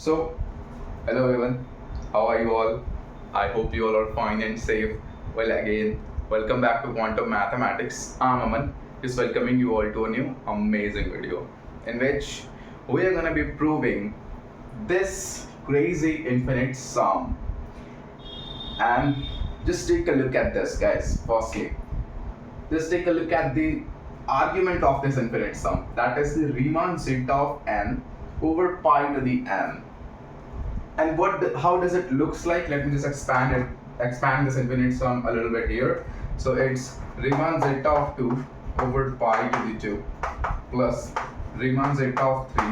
So, hello everyone, how are you all? I hope you all are fine and safe. Well, again, welcome back to Quantum Mathematics. I'm Aman, just welcoming you all to a new amazing video in which we are gonna be proving this crazy infinite sum. And just take a look at this, guys. Firstly, just take a look at the argument of this infinite sum. That is the Riemann zeta of n over pi to the n. And how does it looks like? Let me just expand this infinite sum a little bit here. So it's Riemann zeta of 2 over pi to the 2 plus Riemann zeta of 3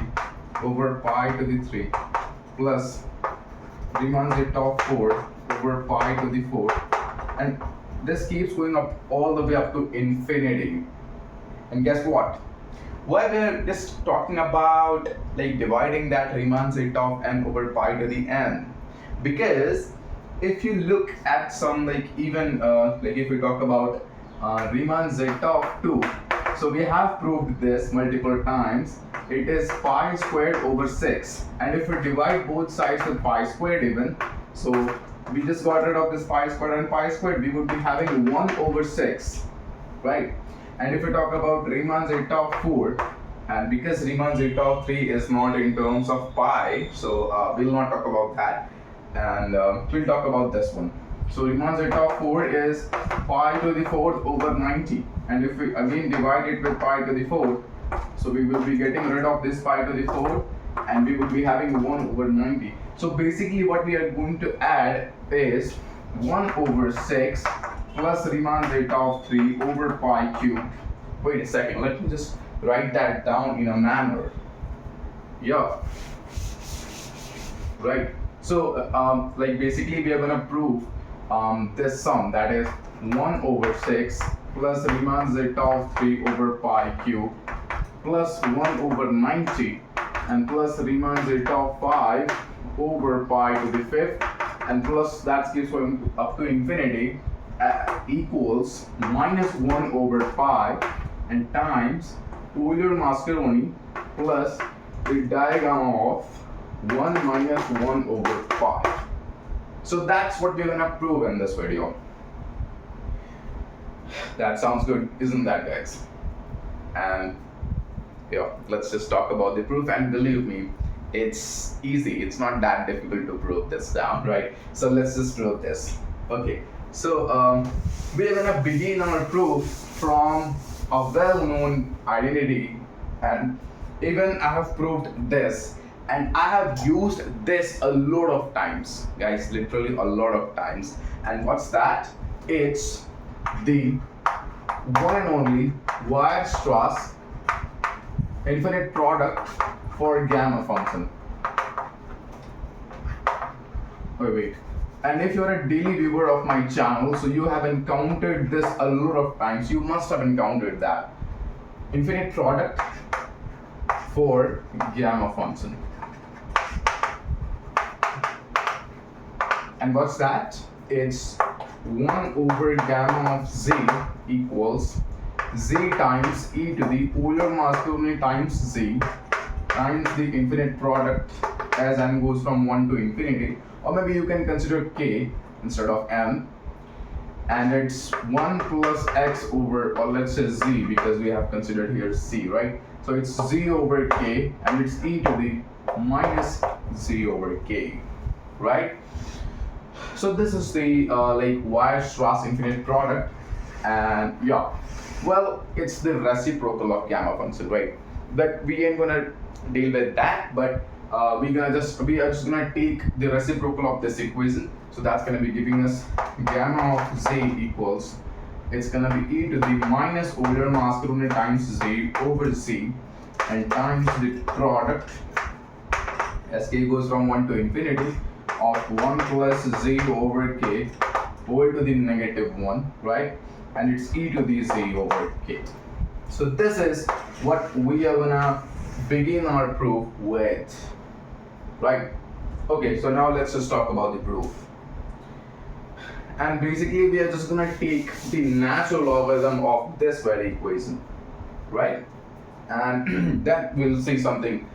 over pi to the 3 plus Riemann zeta of 4 over pi to the 4, and this keeps going up all the way up to infinity. And guess what? Why we're just talking about like dividing that Riemann zeta of n over pi to the n? Because if you look at some like even like if we talk about Riemann zeta of 2, so we have proved this multiple times. It is pi squared over 6, and if we divide both sides with pi squared even, so we just got rid of this pi squared and pi squared, we would be having 1 over 6, right? And if we talk about Riemann zeta of 4, and because Riemann zeta of 3 is not in terms of pi, so we'll not talk about that, and we'll talk about this one. So Riemann zeta of 4 is pi to the 4th over 90, and if we again divide it with pi to the 4th, so we will be getting rid of this pi to the 4th, and we will be having 1 over 90. So basically what we are going to add is 1 over 6 plus Riemann zeta of 3 over pi cubed. Wait a second, let me just write that down in a manner. Yeah. Right. So like basically we are going to prove this sum, that is 1 over 6 plus Riemann zeta of 3 over pi cubed plus 1 over 90 and plus Riemann zeta of 5 over pi to the 5th, and plus that keeps going up to infinity equals minus 1 over pi and times Euler-Mascheroni plus the diagonal of 1 minus 1 over pi. So that's what we're gonna prove in this video. That sounds good, isn't that, guys? And yeah, let's just talk about the proof, and believe me, it's easy. It's not that difficult to prove this down, right? So let's just prove this. Okay, so we're gonna begin our proof from a well-known identity, and even I have proved this, and I have used this a lot of times, guys, literally a lot of times. And what's that? It's the one and only Weierstrass infinite product for gamma function. Wait. And if you're a daily viewer of my channel, so you have encountered this a lot of times. You must have encountered that. Infinite product for gamma function. And what's that? It's 1 over gamma of z equals z times e to the Euler-Mascheroni times z times the infinite product as n goes from 1 to infinity, or maybe you can consider k instead of n, and it's 1 plus x over, or let's say z, because we have considered here c, right? So it's z over k, and it's e to the minus z over k, right? So this is the like Weierstrass infinite product, and yeah, well, it's the reciprocal of gamma function, right? But we ain't gonna deal with that, but we are just gonna take the reciprocal of this equation. So that's gonna be giving us gamma of z equals, it's gonna be e to the minus Euler-Mascheroni times z over z, and times the product as k goes from 1 to infinity of 1 plus z over k over to the negative 1, right? And it's e to the z over k. So this is what we are gonna begin our proof with, right? Okay, so now let's just talk about the proof. And basically we are just gonna take the natural logarithm of this very equation, right? And then we'll see something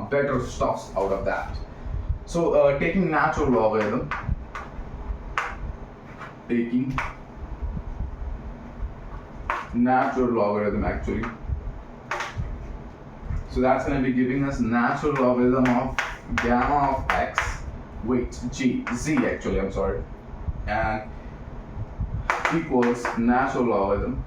better stuff out of that. So taking natural logarithm, actually. So that's going to be giving us natural logarithm of gamma of x, z actually, I'm sorry, and equals natural logarithm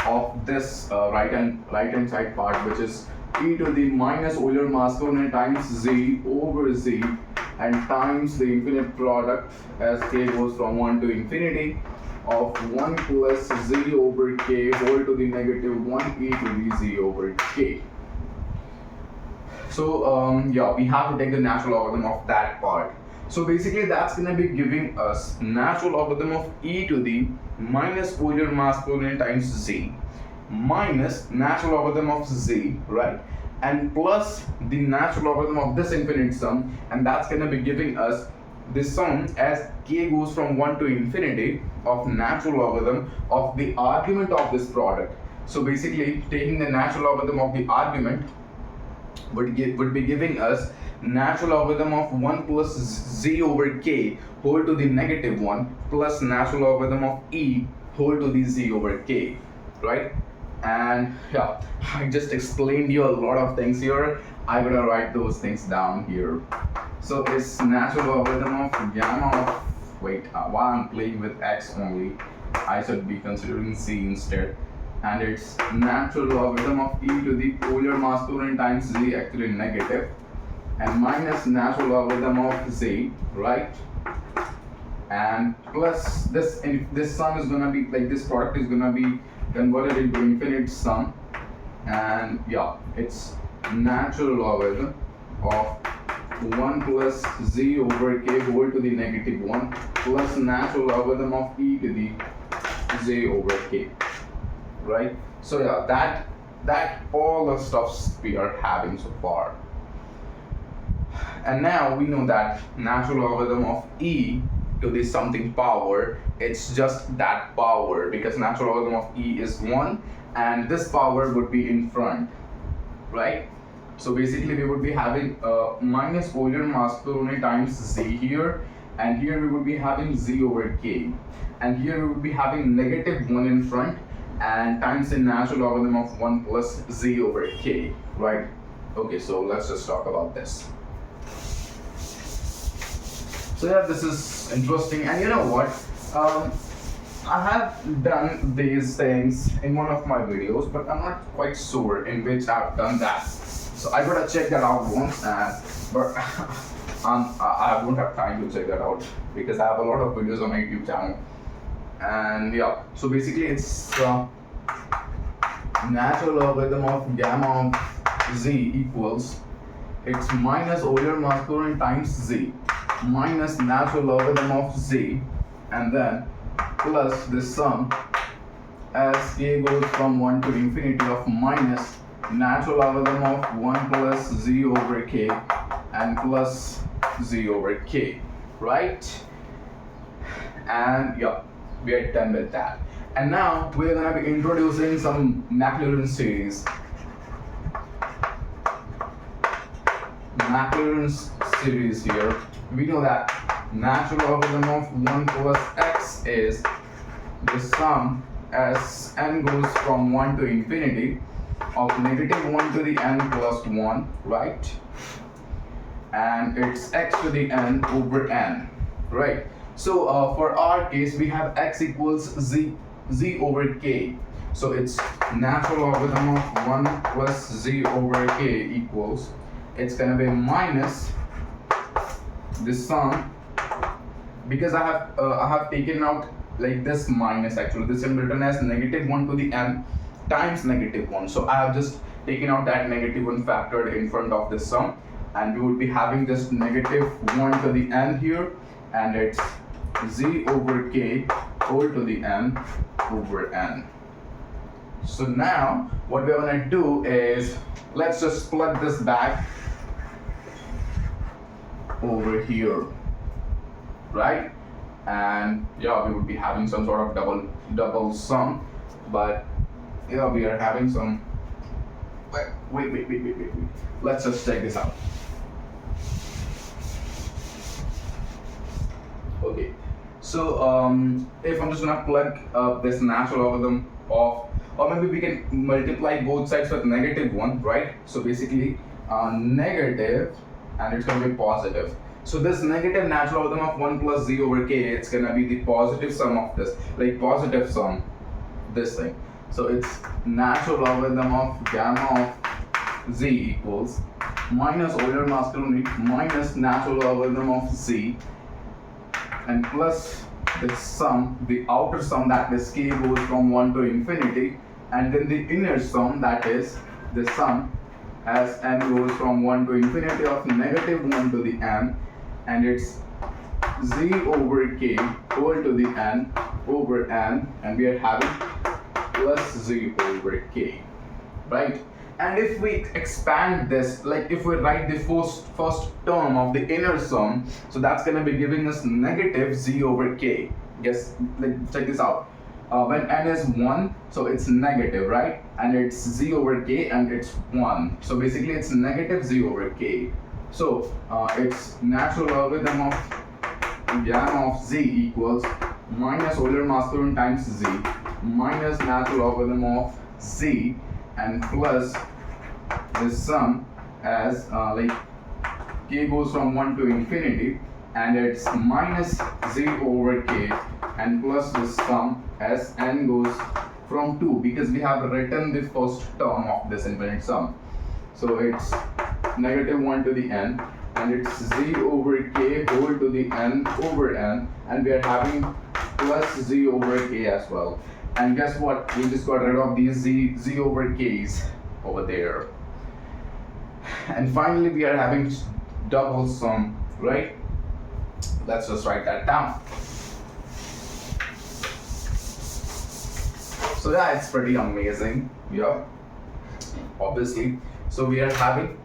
of this right hand side part, which is e to the minus Euler-Masconi times z over z and times the infinite product as k goes from 1 to infinity of 1 plus z over k whole to the negative 1 e to the z over k. So yeah, we have to take the natural logarithm of that part. So basically that's going to be giving us natural logarithm of e to the minus Euler-Masconi times z minus natural logarithm of z, right? And plus the natural logarithm of this infinite sum, and that's going to be giving us this sum as k goes from 1 to infinity of natural logarithm of the argument of this product. So basically taking the natural logarithm of the argument would be giving us natural logarithm of 1 plus z over k whole to the negative 1 plus natural logarithm of e whole to the z over k, right? And yeah, I just explained you a lot of things here. I'm gonna write those things down here. So it's natural logarithm of gamma of, while I'm playing with x only, I should be considering z instead. And it's natural logarithm of e to the Euler-Masconi times z, actually negative, and minus natural logarithm of z, right? And plus this sum is gonna be like this product is gonna be converted into infinite sum, and yeah, it's natural logarithm of 1 plus z over k whole to the negative 1 plus natural logarithm of e to the z over k, right? So yeah, that all the stuffs we are having so far. And now we know that natural logarithm of e to the something power, it's just that power, because natural logarithm of e is 1 and this power would be in front, right? So basically we would be having minus Euler-Masconi times z here, and here we would be having z over k, and here we would be having negative 1 in front and times the natural logarithm of 1 plus z over k, right? Okay, so let's just talk about this. So yeah, this is interesting, and you know what? I have done these things in one of my videos, but I'm not quite sure in which I've done that. So I gotta check that out once, but I won't have time to check that out because I have a lot of videos on my YouTube channel. And yeah, so basically it's natural logarithm of gamma of z equals, it's minus Euler-Masconi times z minus natural logarithm of z, and then plus this sum as k goes from 1 to infinity of minus natural logarithm of 1 plus z over k and plus z over k, right? And yeah, we are done with that. And now we're gonna be introducing some Maclaurin series. Maclaurin series here. We know that natural logarithm of 1 plus x is the sum as n goes from 1 to infinity of negative 1 to the n plus 1, right? And it's x to the n over n, right? So for our case, we have x equals z over k. So it's natural logarithm of 1 plus z over k equals, it's gonna be minus this sum, because I have taken out like this minus, actually this is written as negative 1 to the n times negative 1. So I have just taken out that negative 1 factored in front of this sum, and we would be having this negative 1 to the n here, and it's z over k whole to the n over n. So now what we're going to do is, let's just plug this back over here, right? And yeah, we would be having some sort of double sum, but yeah, we are having some, wait, let's just check this out. So if I'm just gonna plug this natural logarithm of, or maybe we can multiply both sides with -1, right? So basically negative, and it's gonna be positive. So this negative natural logarithm of 1 plus z over k, it's gonna be the positive sum of this, like positive sum, this thing. So it's natural logarithm of gamma of z equals minus Euler-Masculine unit minus natural logarithm of z, and plus the sum, the outer sum, that is k goes from 1 to infinity, and then the inner sum, that is the sum as n goes from 1 to infinity of -1 to the n, and it's z over k whole to the n over n, and we are having plus z over k, right? And if we expand this, like if we write the first term of the inner sum, so that's going to be giving us negative z over k. Yes, like check this out. When n is 1, so it's negative, right? And it's z over k, and it's 1. So basically it's negative z over k. So it's natural logarithm of gamma of z equals minus Euler-Masculine times z minus natural logarithm of z, and plus this sum as like k goes from 1 to infinity, and it's minus z over k, and plus this sum as n goes from 2, because we have written the first term of this infinite sum. So it's -1 to the n, and it's z over k whole to the n over n, and we are having plus z over k as well. And guess what? We just got rid of these z over k's over there. And finally, we are having double sum, right? Let's just write that down. So yeah, it's pretty amazing. Yeah, obviously. So we are having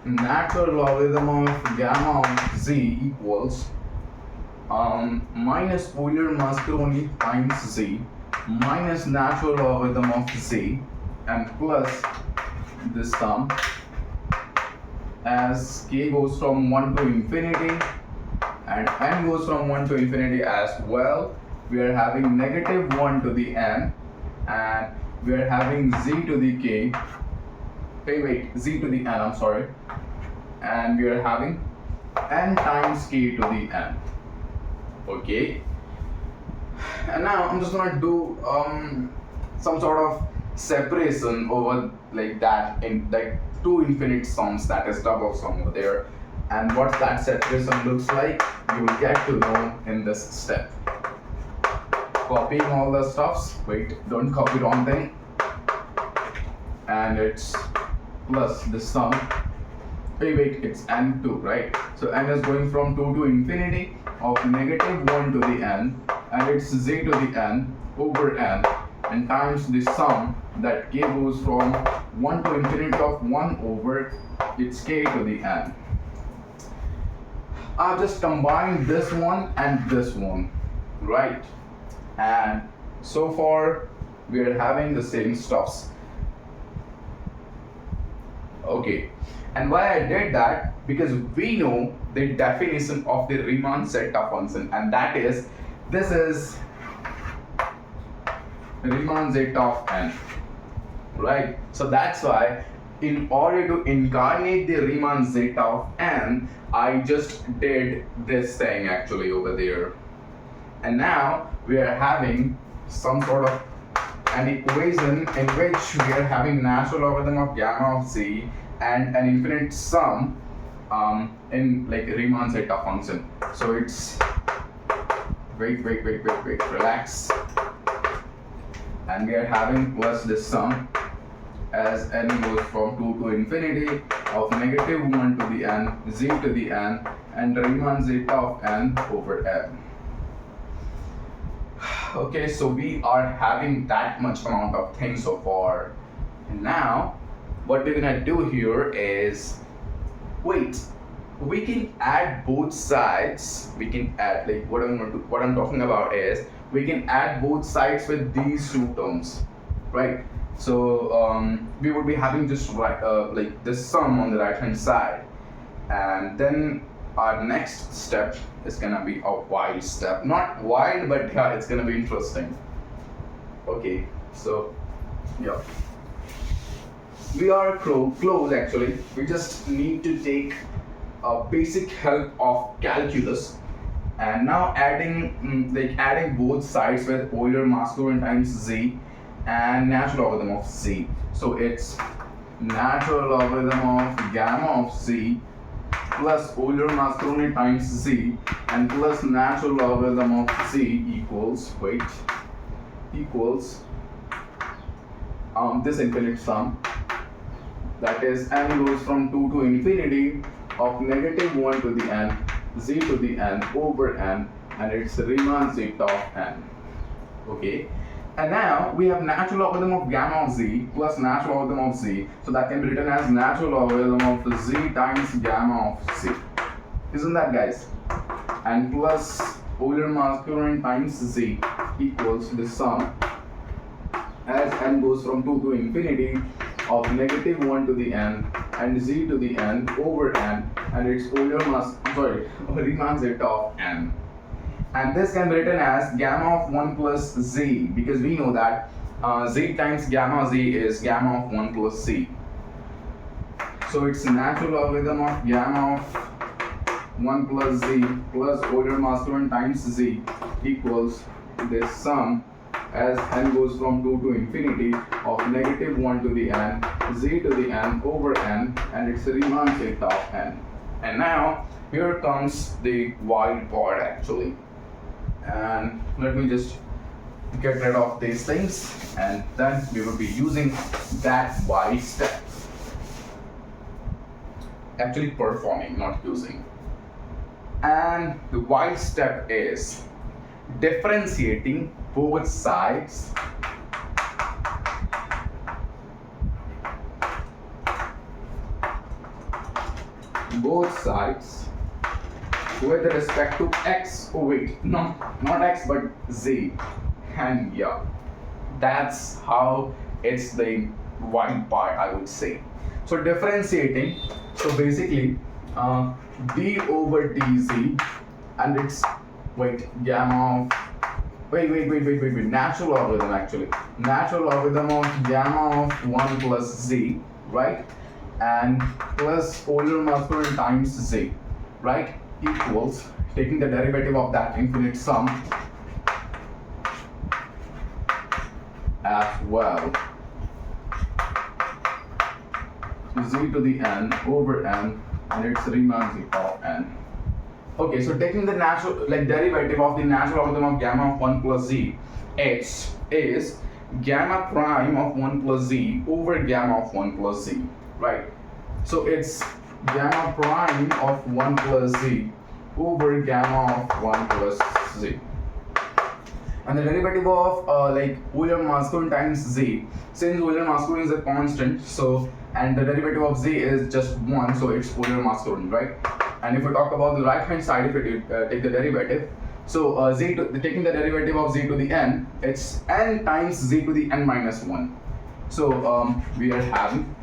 natural logarithm of gamma of z equals minus Euler-Masculine times z minus natural logarithm of z, and plus this sum as k goes from 1 to infinity and n goes from 1 to infinity as well. We are having -1 to the n, and we are having z to the k. Z to the n, I'm sorry. And we are having n times k to the n. Okay. And now I'm just gonna do some sort of separation over like that in like two infinite sums, that is double sum over there. And what that separation looks like, you will get to know in this step. Copying all the stuffs. Wait, don't copy wrong thing. And it's plus the sum. Wait, it's n2, right? So n is going from 2 to infinity of -1 to the n, and it's z to the n over n, and times the sum that k goes from 1 to infinity of 1 over its k to the n. I've just combined this one and this one, right? And so far we are having the same stuffs. Okay, and why I did that, because we know the definition of the Riemann Zeta function, and that is, this is Riemann Zeta of n, right? So that's why in order to incarnate the Riemann Zeta of n, I just did this thing actually over there. And now we are having some sort of an equation in which we are having natural logarithm of gamma of z and an infinite sum in like Riemann Zeta function. So it's wait, relax. And we are having plus this sum as n goes from 2 to infinity of -1 to the n, z to the n, and Riemann Zeta of n over n. Okay, so we are having that much amount of things so far. And now, what we're gonna do here is, wait, we can add both sides. We can add, like, what I'm talking about is, we can add both sides with these two terms, right? So we would be having just like this sum on the right hand side, and then our next step is gonna be a wild step. Not wild, but yeah, it's gonna be interesting. Okay, so yeah, we are close actually. We just need to take a basic help of calculus, and now adding both sides with Euler mass Coulomb times z and natural logarithm of z. So it's natural logarithm of gamma of z plus Euler mass Coulomb times z and plus natural logarithm of z equals this infinite sum, that is n goes from 2 to infinity of negative 1 to the n, z to the n over n, and it's Riemann Zeta of n. Okay, and now we have natural logarithm of gamma of z plus natural logarithm of z, so that can be written as natural logarithm of z times gamma of z. Isn't that, guys? And plus Euler mass Coulomb times z equals the sum as n goes from 2 to infinity of negative 1 to the n and z to the n over n, and it's Riemann Zeta of n. And this can be written as gamma of 1 plus z, because we know that z times gamma z is gamma of 1 plus z. So it's natural logarithm of gamma of 1 plus z plus Euler mass Coulomb times z equals this sum as n goes from 2 to infinity of negative 1 to the n, z to the n over n, and it's Riemann Zeta of n. And now here comes the wild part actually. And let me just get rid of these things, and then we will be using that wild step. Actually performing, not using. And the wild step is differentiating both sides with respect to x. Oh wait, not x but z. And yeah, that's how it's the wild part, I would say. So differentiating, so basically d over dz, and it's gamma of natural logarithm actually. Natural logarithm of gamma of 1 plus z, right? And plus Euler mass Coulomb times z, right? Equals, taking the derivative of that infinite sum as well, z to the n over n, and it's Riemann Zeta of n. Okay, so taking the derivative of the natural logarithm of gamma of 1 plus z, h is gamma prime of 1 plus z over gamma of 1 plus z, right? So it's gamma prime of 1 plus z over gamma of 1 plus z. And the derivative of Euler mass Coulomb times z, since Euler mass Coulomb is a constant, so, and the derivative of z is just 1, so it's Euler mass Coulomb, right? And if we talk about the right hand side, if we take the derivative, so taking the derivative of z to the n, it's n times z to the n minus 1. So we are having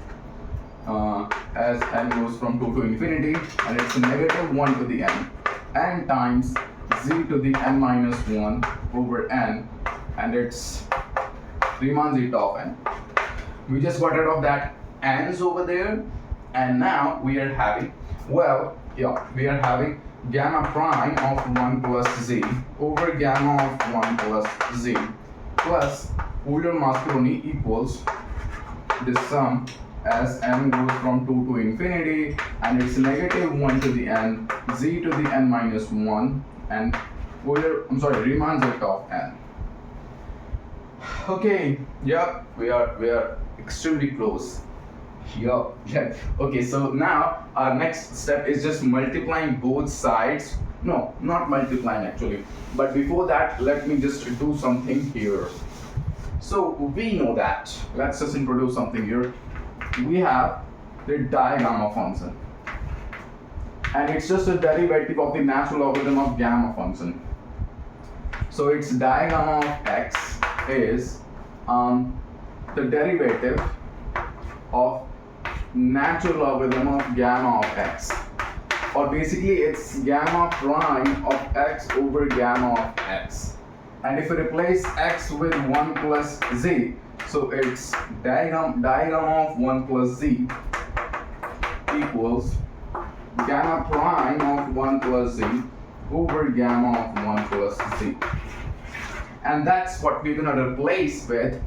as n goes from 2 to infinity, and it's negative 1 to the n times z to the n minus 1 over n, and it's Riemann Zeta of n. We just got rid of that n's over there, and now we are having, we are having gamma prime of 1 plus z over gamma of 1 plus z plus Euler mass Coulomb equals this sum as n goes from 2 to infinity, and it's negative 1 to the n, z to the n minus 1, and Riemann Zeta of n. Okay, yeah, we are extremely close. Yeah. Okay, so now our next step is just multiplying both sides. No, not multiplying actually. But before that, let me just do something here. So we know that. Let's just introduce something here. We have the digamma function, and it's just a derivative of the natural logarithm of gamma function. So its digamma of x is the derivative of natural logarithm of gamma of x. or basically it's gamma prime of x over gamma of x. And if we replace x with 1 plus z, so it's diagram of 1 plus z equals gamma prime of 1 plus z over gamma of 1 plus z. And that's what we're gonna replace with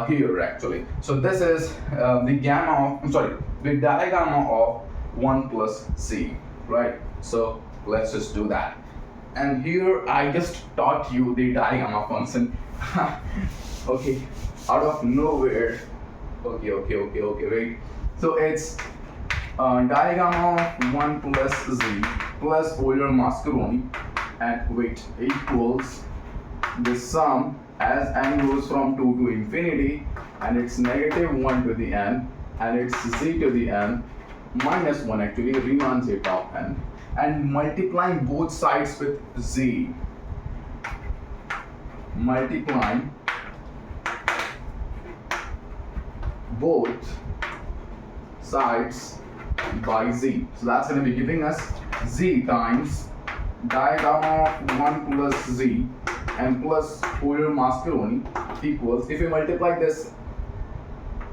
here actually. So this is the digamma of 1 plus z, right? So let's just do that. And here I just taught you the digamma function. Okay, out of nowhere. Okay, wait. So it's digamma of 1 plus z plus Euler Mascheroni, and wait, equals the sum as n goes from 2 to infinity, and it's negative 1 to the n, and it's z to the n minus 1 actually, Riemann Zeta of n, and multiplying both sides with z. Multiplying both sides by z. So that's going to be giving us z times digamma of 1 plus z and plus Euler Mascheroni equals, if we multiply this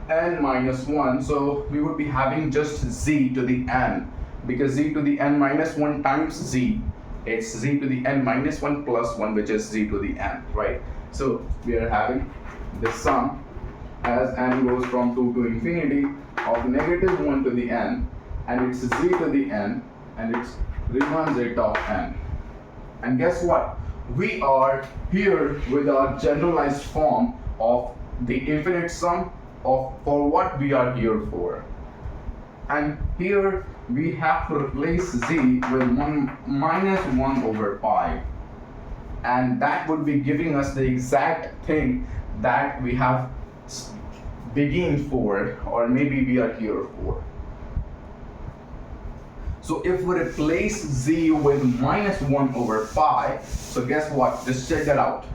n minus 1, so we would be having just z to the n, because z to the n minus 1 times z, it's z to the n minus 1 plus 1, which is z to the n, right? So we are having the sum as n goes from 2 to infinity of negative 1 to the n, and it's z to the n, and it's Riemann Zeta of n. And guess what? We are here with our generalized form of the infinite sum of for what we are here for. And here we have to replace z with 1 minus 1 over pi. And that would be giving us the exact thing that we have begun for, or maybe we are here for. So if we replace z with minus 1 over pi, so guess what? Just check that out.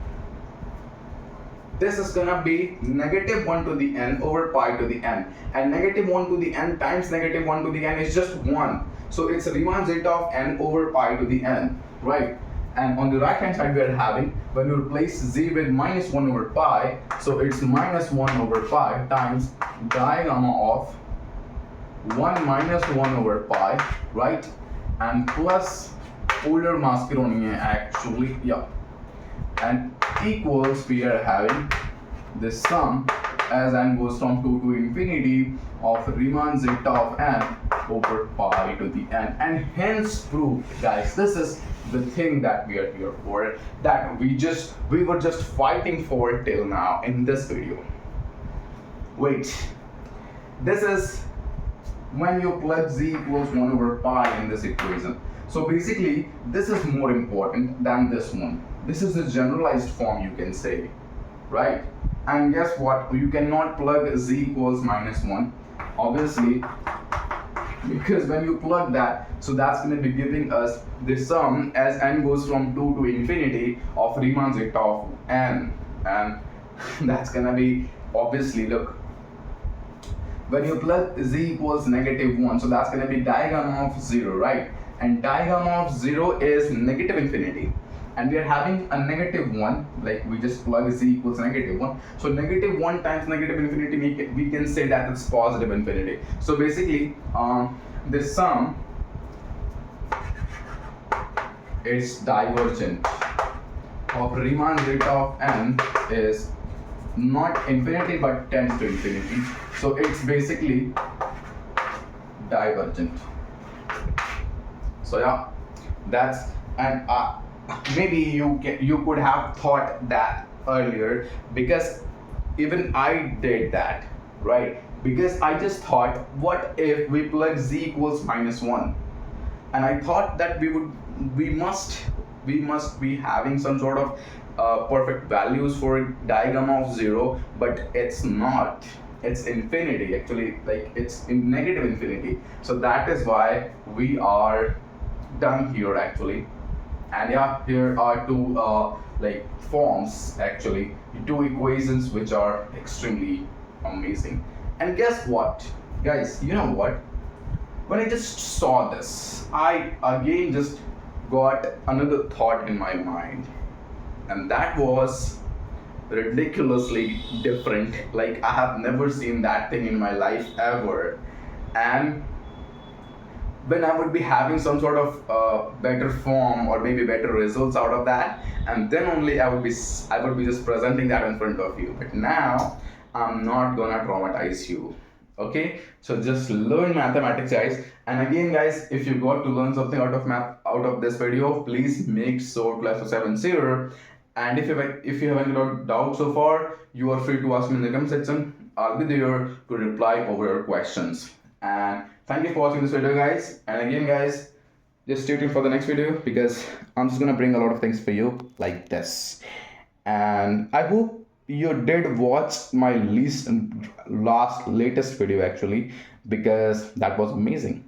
This is gonna be negative 1 to the n over pi to the n. And negative 1 to the n times negative 1 to the n is just 1. So it's Riemann Zeta of n over pi to the n, right? And on the right hand side we are having, when you replace z with minus 1 over pi, so it's minus 1 over pi times digamma of 1 minus 1 over pi, right? And plus Euler Mascheroni actually, yeah. And equals, we are having the sum as n goes from 2 to infinity of Riemann Zeta of n over pi to the n. And hence proved, guys, this is the thing that we are here for, that we were just fighting for till now in this video. Wait, this is when you plug z equals 1 over pi in this equation. So basically, this is more important than this one. This is a generalized form, you can say, right? And guess what? You cannot plug z equals minus 1, obviously, because when you plug that, so that's going to be giving us the sum as n goes from 2 to infinity of Riemann Zeta of n. And that's going to be, obviously, look, when you plug z equals negative 1, so that's going to be digamma of 0, right? And digamma of 0 is negative infinity. And we are having a negative 1, like we just plug z equals negative 1. So negative 1 times negative infinity, we can say that it's positive infinity. So basically, the sum is divergent of Riemann Zeta of n is not infinity but tends to infinity. So it's basically divergent. So yeah, that's, and maybe you could have thought that earlier, because even I did that, right? Because I just thought, what if we plug z equals minus 1? And I thought that we must be having some sort of perfect values for digamma of 0, but it's not. It's infinity actually, like it's in negative infinity. So that is why we are done here actually. And yeah, here are two like forms actually, two equations which are extremely amazing. And guess what, guys? You know what? when I just saw this, I again just got another thought in my mind, and that was ridiculously different. Like, I have never seen that thing in my life ever. And when I would be having some sort of better form or maybe better results out of that, and then only I would be just presenting that in front of you. But now I'm not gonna traumatize you. Okay, so just learn mathematics, guys. And again, guys, if you got to learn something out of math out of this video, please make sure to leave a 70. And if you have any doubt so far, you are free to ask me in the comment section. I'll be there to reply over your questions. And thank you for watching this video, guys. And again, guys, just stay tuned for the next video, because I'm just gonna bring a lot of things for you like this. And I hope you did watch my latest video actually, because that was amazing.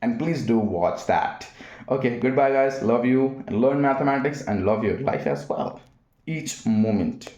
And please do watch that. Okay, goodbye, guys. Love you, and learn mathematics and love your life as well, each moment.